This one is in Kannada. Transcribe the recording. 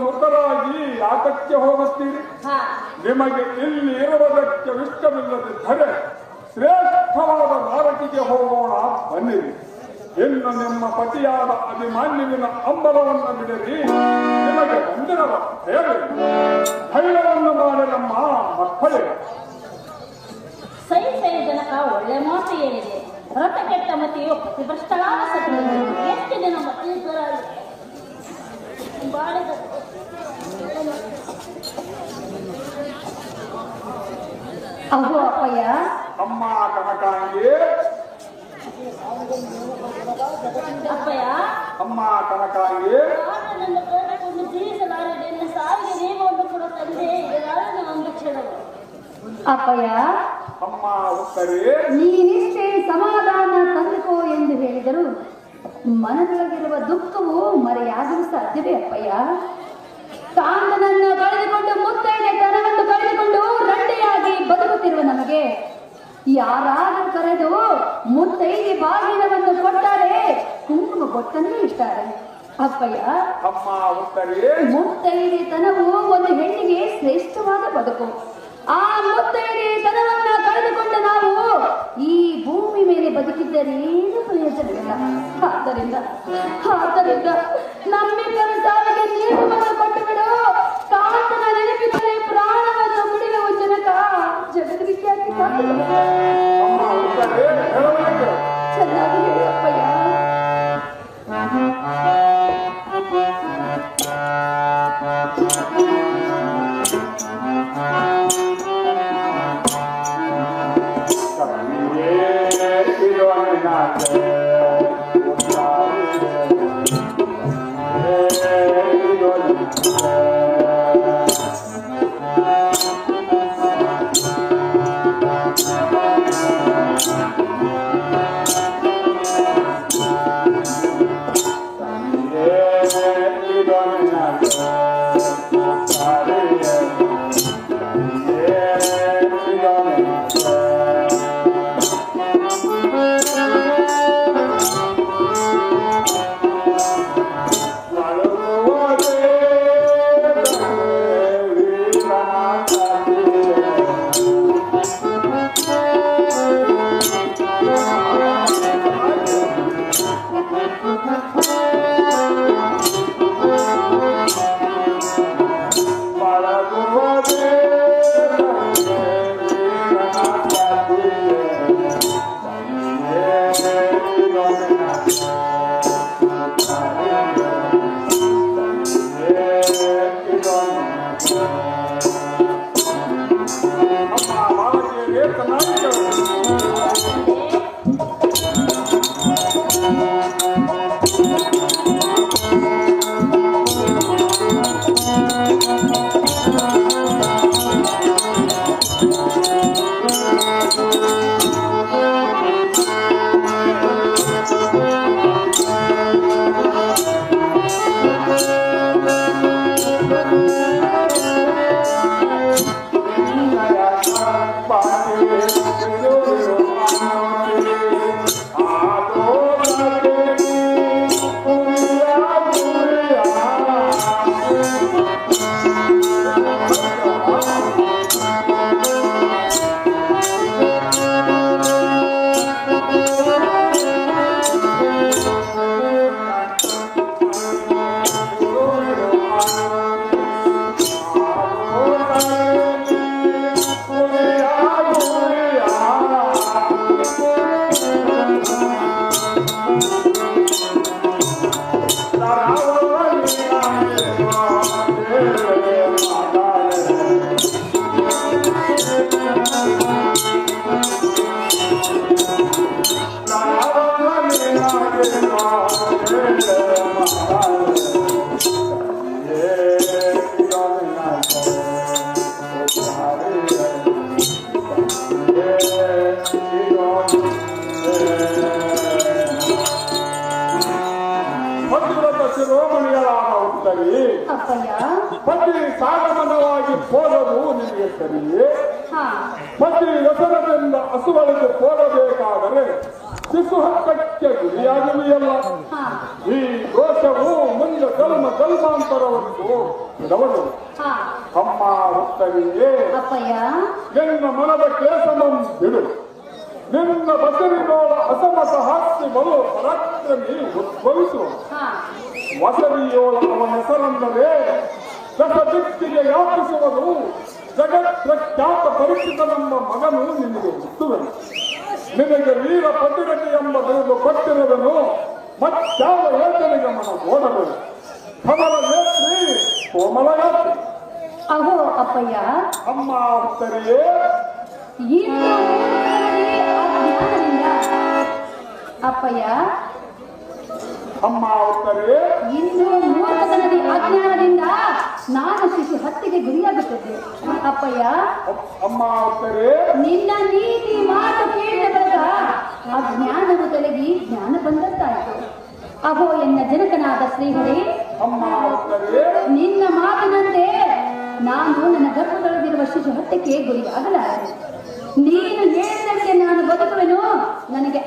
ಮೃತರಾಗಿ ಯಾತಕ್ಕೆ ಹೋಗುತ್ತೀರಿ? ನಿಮಗೆ ಇಲ್ಲಿ ಇರುವುದಕ್ಕೆ ಇಷ್ಟವಿಲ್ಲದಿದ್ದರೆ ಶ್ರೇಷ್ಠವಾದ ಭಾರತಿಗೆ ಹೋಗೋಣ ಬನ್ನಿರಿ. ಇನ್ನು ನಿಮ್ಮ ಪತಿಯಾದ ಅಭಿಮಾನ್ಯುವಿನ ಅಂಬಲವನ್ನು ಬಿಡಿರಿ. ನಿಮಗೆ ಬಂದಿರವ ಹೇಳಿ ಧೈರ್ಯವನ್ನು ಮಾಡಿರಮ್ಮ ಮಕ್ಕಳೇ. ಸೈ ಜನಕ ಒಳ್ಳೆ ಮಾತು ಏನಿದೆ. ರಥ ಕೆಟ್ಟ ಮತಿಯು ಪ್ರತಿಭ್ರಷ್ಟಳಾದ ಸತಿ ಎಷ್ಟು ದಿನ ಮತೀಶ್ವರಾಗಿ ಬಾಳಿದ ಅಹೋ ಅಪ್ಪಯ್ಯ. ಅಮ್ಮ ಕನಕಾಂಗಿ. ಅಪ್ಪಯ್ಯ. ಅಮ್ಮ ಕನಕಾಂಗಿ. ನನ್ನನ್ನು ಕಳೆದುಕೊಂಡು ಜೀವಿಸಲಾರದೆ ಎನ್ನ ಸಾವಿಗೆ ನೇಮವನ್ನು ಕೊಡ ತಂದೆ ಇದರಾದ ಒಂದು ಕ್ಷಣವು. ಅಪ್ಪಯ್ಯ. ಅಮ್ಮ ಉತ್ತರಿ. ನೀನಿಷ್ಟೇ ಸಮಾಧಾನ ತಂದುಕೋ ಎಂದು ಹೇಳಿದರು ಮನದೊಳಗಿರುವ ದುಃಖವು ಮರೆಯಾಗಲು ಸಾಧ್ಯವೇ ಅಪ್ಪಯ್ಯ? ಕಾಂತನನ್ನು ಕಳೆದುಕೊಂಡು ಮುತ್ತೈದೆ ತನವನ್ನು ಕಳೆದುಕೊಂಡು ರಂಡೆಯಾಗಿ ಬದುಕುತ್ತಿರುವ ನಮಗೆ ಯಾರಾದರೂ ಕರೆದು ಮುತ್ತೈದೆ ಬಾಗಿಲವನ್ನು ಕೊಟ್ಟರೆ ಕುಂಕುಮ ಕೊಟ್ಟನ್ನು ಇಷ್ಟಾರೆ ಅಪ್ಪಯ್ಯ. ಮುತ್ತೈದೆ ತನವು ಒಂದು ಹೆಣ್ಣಿಗೆ ಶ್ರೇಷ್ಠವಾದ ಬದುಕು. ಆ ಮುತ್ತೈದೆ ತನವನ್ನ ಕಳೆದುಕೊಂಡ ನಾವು ಈ ಭೂಮಿ ಮೇಲೆ ಬದುಕಿದ್ದರೇನು ಪ್ರಯೋಜನವಿಲ್ಲ. ಆದ್ದರಿಂದ ನಮ್ಮಿಬ್ಬರ ಸಾವಿಗೆ ತೀರ್ಪನ್ನು ಕೊಟ್ಟು ಬಿಡು. ಕಾಂತನ ನೆನಪಿನಲ್ಲಿ ಪ್ರಾಣವನ್ನು ಬಿಡುವ ಜನಕ ಜಗದ್ವಿಖ್ಯಾತಿ ಚೆನ್ನಾಗಿ ಹೇಳು ಅಪ್ಪಯ್ಯ. ಭದ್ರತ ಶಿರೋಮಣಿಗಳಾದ ಉತ್ತರಿ ಅಪ್ಪಯ್ಯ. ಪತಿ ಸಾಗಮನವಾಗಿ ಹೋದದು ನಿಮಗೆ ಸರಿಯೇ? ಹಾ ಪತಿ ವ್ಯಸನದಿಂದ ಹಸುವಳಿಗೆ ಹೋಗಬೇಕಾದರೆ ಶಿಶು ಹಕ್ಕಕ್ಕೆ ಗುರಿಯಾಗಲಿಯಲ್ಲ. ಹಾ ಈ ದೋಷವು ಮುಂದೆ ಜನ್ಮಾಂತರವನ್ನು ಬಿಡವದು. ಹಾ ಅಮ್ಮ ಉತ್ತರಿಯೇ, ಅಪ್ಪಯ್ಯ. ನಿನ್ನ ಮನದ ಕೇಸಮಂ ಬಿಡು. ನಿನ್ನ ಬಸರಿನೋಳ ಅಸಮತ ಹಾಸ್ಯ ಬಲು ಪರಾಕ್ರಮಿ ಉದ್ಭವಿಸುವ. ಹಾ ವಸರಿಯೋಳ ಅವನ ಹೆಸರೆಂದರೆ ದಶ ದಿಕ್ಕಿಗೆ ವ್ಯಾಪಿಸುವುದು. ಜಗತ್ ಪ್ರಖ್ಯಾತ ಪರಿಚಿತ ನಮ್ಮ ಮಗನು ನಿನಗೆ ಹುಟ್ಟುವನು. ನಿನಗೆ ವೀರ ಪತಿರತಿ ಎಂಬ ಬಿರುದು ಕೊಟ್ಟಿರುವನು. ಮತ್ತಾವ ಯೋಚನೆಗೆ ಮನ ಓಡಬೇಕು. ಕಮಲ ನೇತ್ರಿ ಕೋಮಲ ಯಾತ್ರಿ. ಅಹೋ ಅಪ್ಪಯ್ಯ. ಅಮ್ಮ ಉತ್ತರಿಯೇ, ಇನ್ನು ಅಜ್ಞಾನದಿಂದ ಅಪ್ಪಯ್ಯ. ಅಮ್ಮ ಉತ್ತರಿಯೇ, ಇನ್ನು ಮೂರ್ಖತನದಿ ಅಜ್ಞಾನದಿಂದ ನಾನು ಶಿಶು ಹತ್ಯೆಗೆ ಗುರಿಯಾಗುತ್ತದೆ. ಅಪ್ಪಯ್ಯ, ಅಮ್ಮ ಉತ್ತರಿಯೇ, ನಿನ್ನ ನೀತಿ ಮಾತು ಕೇಳಿದ ಬಳಿಕ ಅಜ್ಞಾನವು ತೊಲಗಿ ಜ್ಞಾನ ಬಂದಂತಾಯಿತು. ಅಹೋ ಎನ್ನ ಜನಕನಾದ ಶ್ರೀಹರಿ, ಅಮ್ಮ ಉತ್ತರಿಯೇ, ನಿನ್ನ ಮಾತಿನಂತೆ ನಾನು ನನ್ನ ಗರ್ಭದೊಳಗಿರುವ ಶಿಶು ಹತ್ಯೆಗೆ ಗುರಿಯಾಗಲಾರೆ. ನೀನು ಹೇಳಿದಂತೆ ನಾನು ಬದುಕುವೆನು. ನನಗೆ